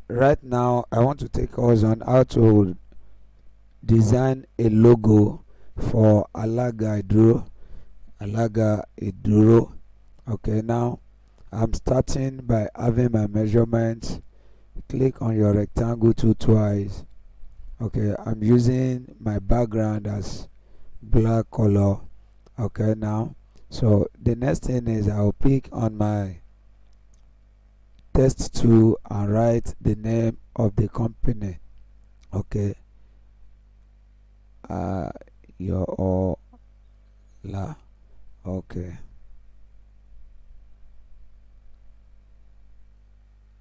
right now I want to take us on how to design a logo for Alaga Iduro. Alaga Iduro. Okay, now I'm starting by having my measurements. Click on your rectangle tool twice. Okay, I'm using my background as black color. Okay, now so the next thing is I'll pick on my text tool and write the name of the company. Okay, uh your la. Okay,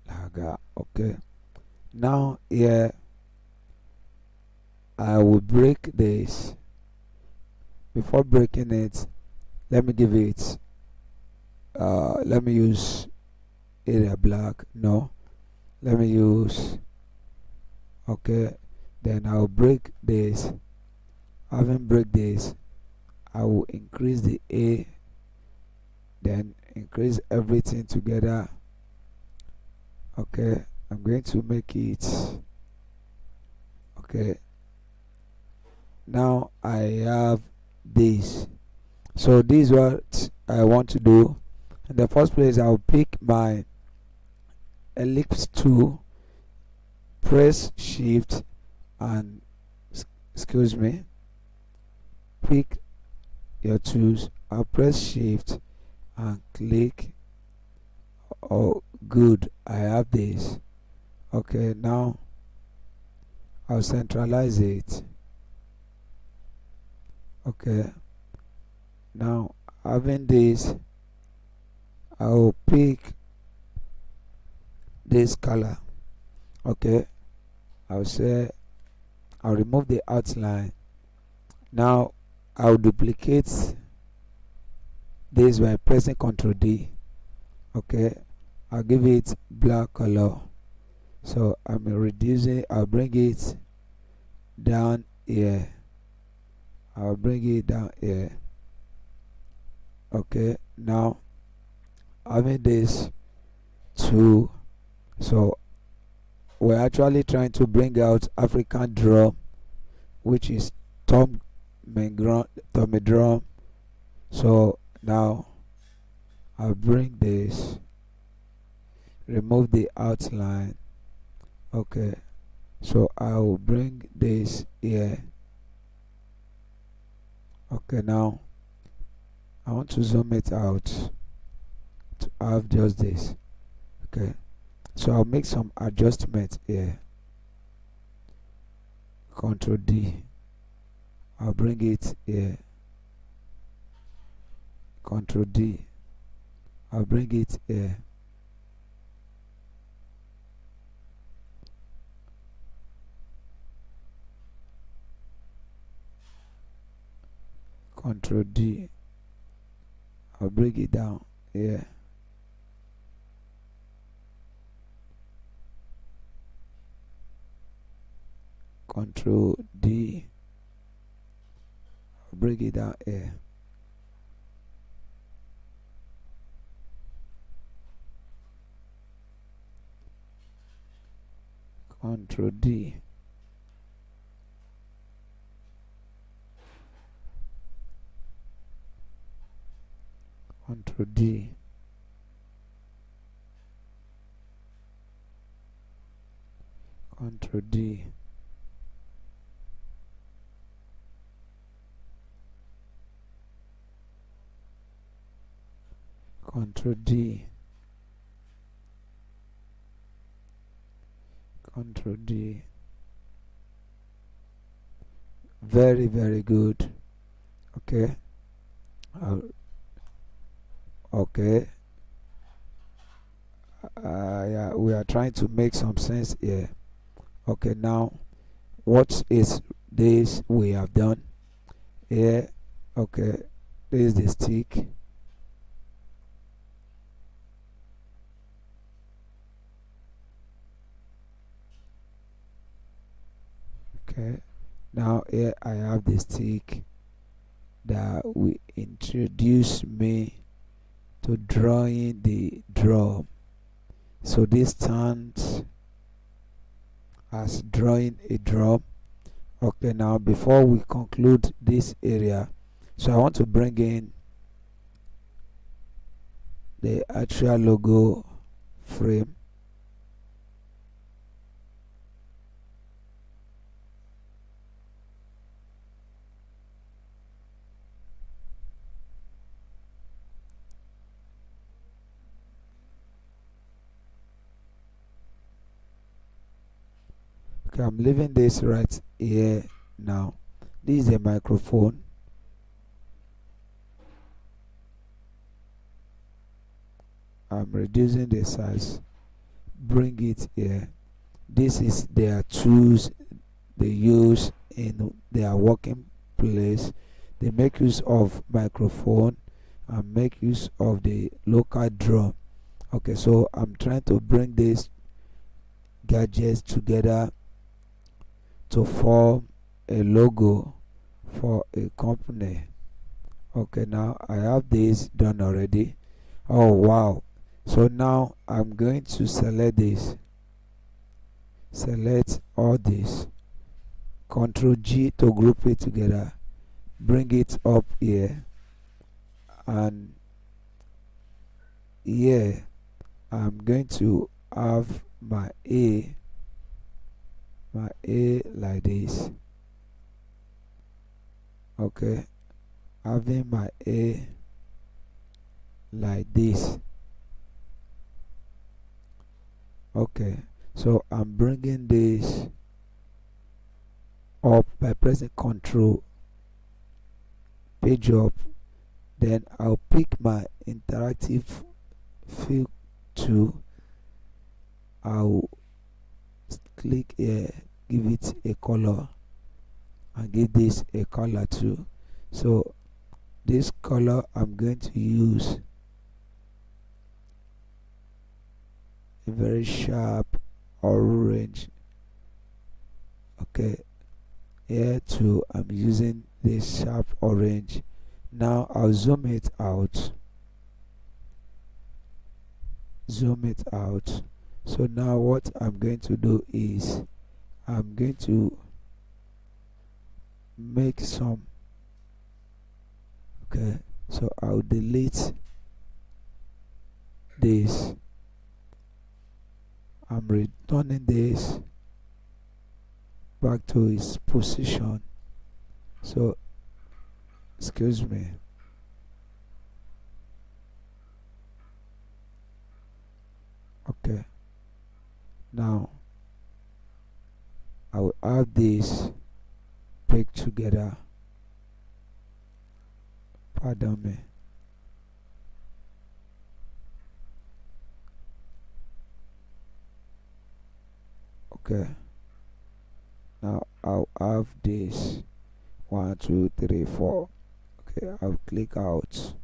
laga. Okay, now here I will break this. Before breaking it, let me give it let me use area black. No, let me use. Okay, then I'll break this. Having break this, I will increase the A, then increase everything together. Okay, I'm going to make it. Okay, now I have this. So this is what I want to do. In the first place, I'll pick my ellipse tool, press shift and excuse me, pick your tools. I'll press shift and click. Oh, good, I have this. Okay, now I'll centralize it. Okay, now having this, I'll pick this color. Okay, I'll say I'll remove the outline. Now I'll duplicate this by pressing Ctrl D. Okay, I'll give it black color. So I'm reducing. I'll bring it down here. I'll bring it down here. Okay, now having this too. So we're actually trying to bring out African drum, which is Tommy drum. So now I'll bring this, remove the outline. Okay, so I'll bring this here. Okay, now I want to zoom it out to have just this. Okay, so I'll make some adjustments here. Ctrl D. I'll bring it here. Ctrl D. I'll bring it here. Ctrl D. I'll bring it down here. Ctrl D. I'll bring it down here. Ctrl D. Ctrl D. Ctrl D. Ctrl D. Ctrl D. Very, very good. Okay. Okay. Yeah, we are trying to make some sense here. Okay, now what is this we have done here? Okay, this is the stick. Okay, now here I have the stick that will introduce me to drawing the drum. So this stands as drawing a drum. Okay, now before we conclude this area, so I want to bring in the actual logo frame. Okay, I'm leaving this right here now. This is a microphone. I'm reducing the size, bring it here. This is their tools they use in their working place. They make use of microphone and make use of the local drum. Okay, so I'm trying to bring these gadgets together to form a logo for a company. Okay, now I have this done already. Oh wow. So now I'm going to select this. Select all this. Ctrl G to group it together. Bring it up here. And here I'm going to have my A like this. Okay, having my A like this. Okay, so I'm bringing this up by pressing Control, page up. Then I'll pick my interactive fill tool. I'll click here, give it a color, and give this a color too. So this color I'm going to use a very sharp orange. Okay, here too I'm using this sharp orange. Now I'll zoom it out. Zoom it out. So now what I'm going to do is I'm going to make some. Okay, so I'll delete this. I'm returning this back to its position. So excuse me. Okay, now I will add this pick together. Pardon me. Okay, now I'll have this 1 2 3 4. Okay, I'll click out.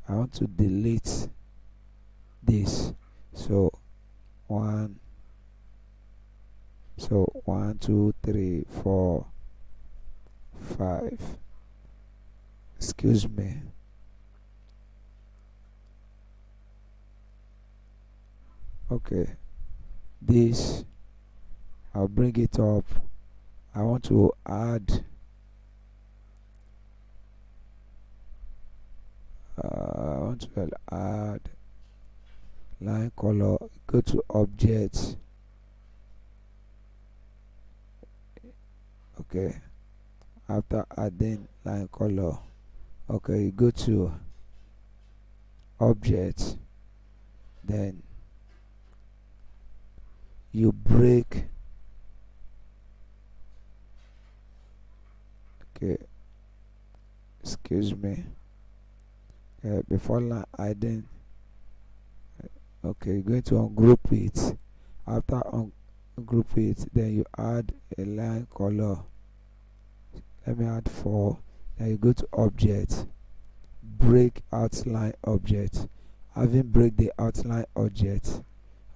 I want to delete this. So 1 2 3 4 5. Excuse me. Okay, this I'll bring it up. I want to add line color. Go to objects. Okay, after adding line color, okay, you go to objects, then you break. Okay, excuse me. Before line adding, okay, you're going to ungroup it. After ungroup it, then you add a line color. Let me add 4. Then you go to object, break outline object. Having break the outline object,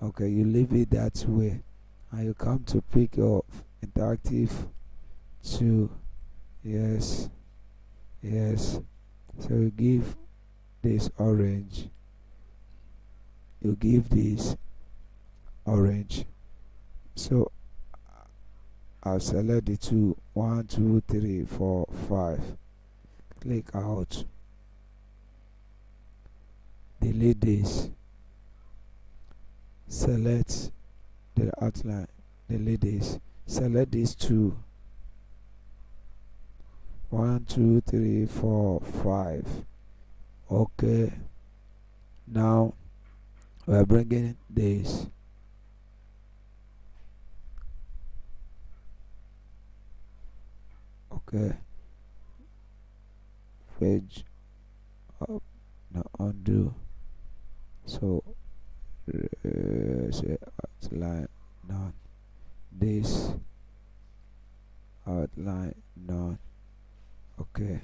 okay, you leave it that way, and you come to pick your interactive 2. Yes, yes. So you give this orange, you give this orange. So I'll select the two, 1 2 3 4 5, click out, delete this, select the outline, delete this, select these two, 1 2 3 4 5. Okay, now we are bringing this. Okay, page up, now undo. So say outline none, this outline none. Okay,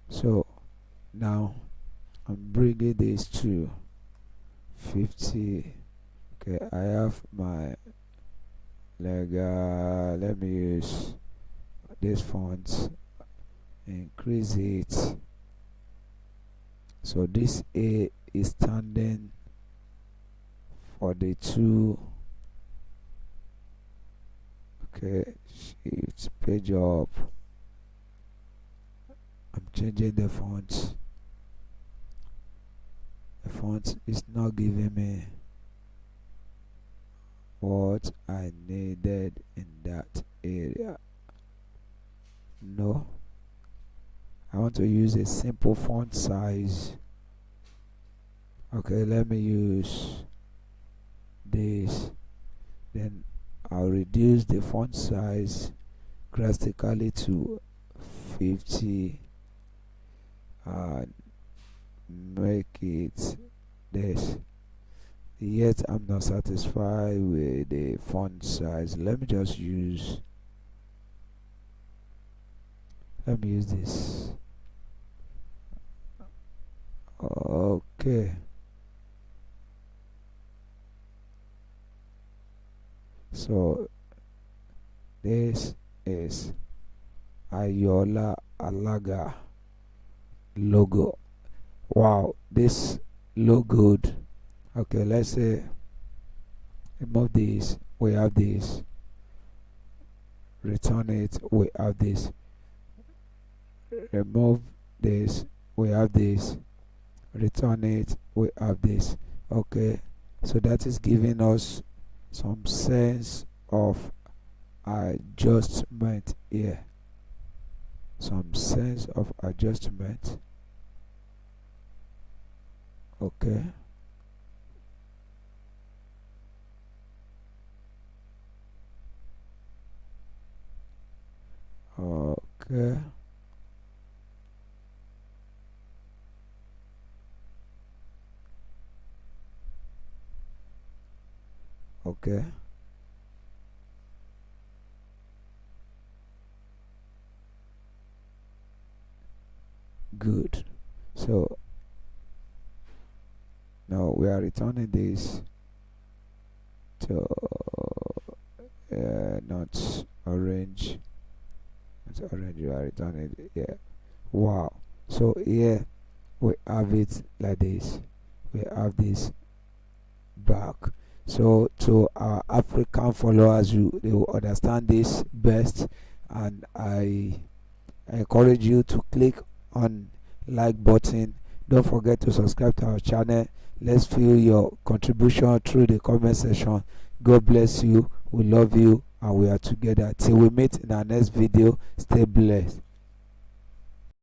so now I'm bringing this to 50. Okay, I have my Alaga. Let me use this font, increase it. So this A is standing for the two. Okay, it's page up. I'm changing the font. The font is not giving me what I needed in that area. No, I want to use a simple font size. Okay, let me use this. Then I'll reduce the font size drastically to 50 and make it this. Yet I'm not satisfied with the font size. Let me use this. Okay, so this is Alaga logo. Wow, this look good. Okay, let's say remove this, we have this, return it, we have this, remove this, we have this, return it, we have this. Okay, so that is giving us some sense of adjustment here, some sense of adjustment. Okay, okay, okay, good. So now we are returning this to not orange. It's orange, you are returning it. Yeah. Wow. So here we have it like this. We have this back. So to our African followers, they will understand this best, and I encourage you to click on like button. Don't forget to subscribe to our channel. Let's feel your contribution through the comment section. God bless you. We love you, and we are together till we meet in our next video. Stay blessed.